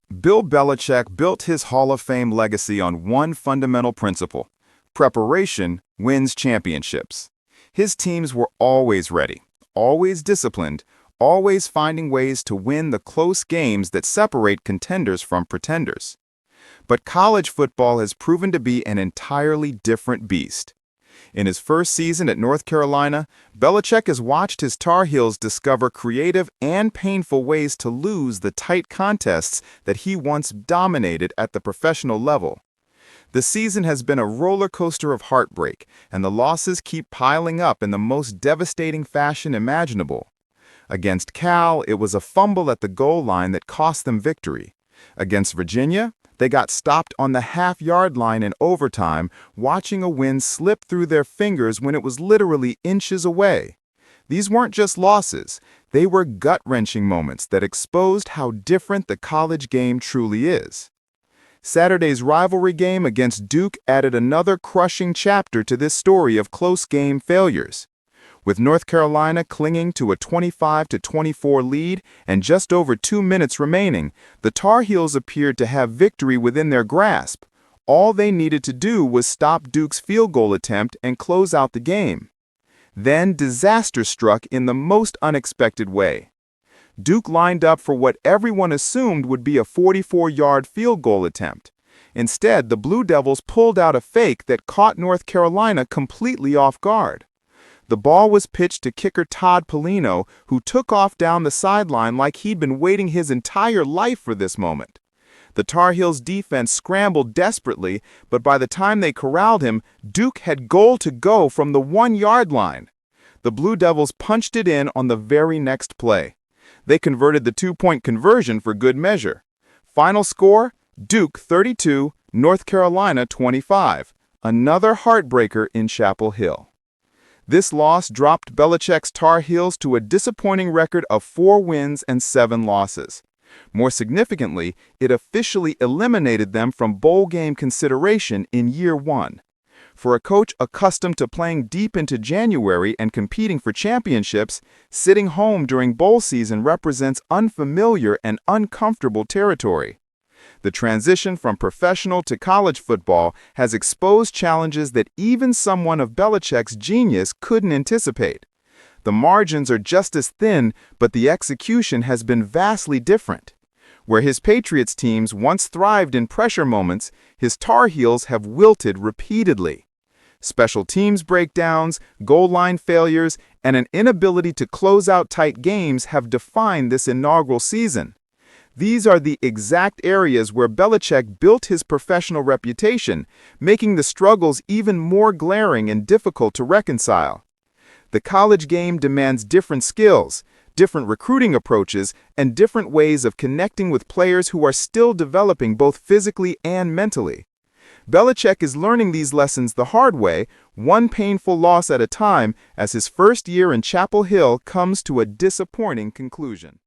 Bill Belichick built his Hall of Fame legacy on one fundamental principle: preparation wins championships. His teams were always ready, always disciplined, always finding ways to win the close games that separate contenders from pretenders. But college football has proven to be an entirely different beast. In his first season at North Carolina, Belichick has watched his Tar Heels discover creative and painful ways to lose the tight contests that he once dominated at the professional level. The season has been a roller coaster of heartbreak, and the losses keep piling up in the most devastating fashion imaginable. Against Cal, it was a fumble at the goal line that cost them victory. Against Virginia, they got stopped on the half-yard line in overtime, watching a win slip through their fingers when it was literally inches away. These weren't just losses, they were gut-wrenching moments that exposed how different the college game truly is. Saturday's rivalry game against Duke added another crushing chapter to this story of close game failures. With North Carolina clinging to a 25-24 lead and just over 2 minutes remaining, the Tar Heels appeared to have victory within their grasp. All they needed to do was stop Duke's field goal attempt and close out the game. Then disaster struck in the most unexpected way. Duke lined up for what everyone assumed would be a 44-yard field goal attempt. Instead, the Blue Devils pulled out a fake that caught North Carolina completely off guard. The ball was pitched to kicker Todd Pelino, who took off down the sideline like he'd been waiting his entire life for this moment. The Tar Heels defense scrambled desperately, but by the time they corralled him, Duke had goal to go from the 1-yard line. The Blue Devils punched it in on the very next play. They converted the 2-point conversion for good measure. Final score: Duke 32, North Carolina 25. Another heartbreaker in Chapel Hill. This loss dropped Belichick's Tar Heels to a disappointing record of 4 wins and 7 losses. More significantly, it officially eliminated them from bowl game consideration in year 1. For a coach accustomed to playing deep into January and competing for championships, sitting home during bowl season represents unfamiliar and uncomfortable territory. The transition from professional to college football has exposed challenges that even someone of Belichick's genius couldn't anticipate. The margins are just as thin, but the execution has been vastly different. Where his Patriots teams once thrived in pressure moments, his Tar Heels have wilted repeatedly. Special teams breakdowns, goal line failures, and an inability to close out tight games have defined this inaugural season. These are the exact areas where Belichick built his professional reputation, making the struggles even more glaring and difficult to reconcile. The college game demands different skills, different recruiting approaches, and different ways of connecting with players who are still developing both physically and mentally. Belichick is learning these lessons the hard way, one painful loss at a time, as his first year in Chapel Hill comes to a disappointing conclusion.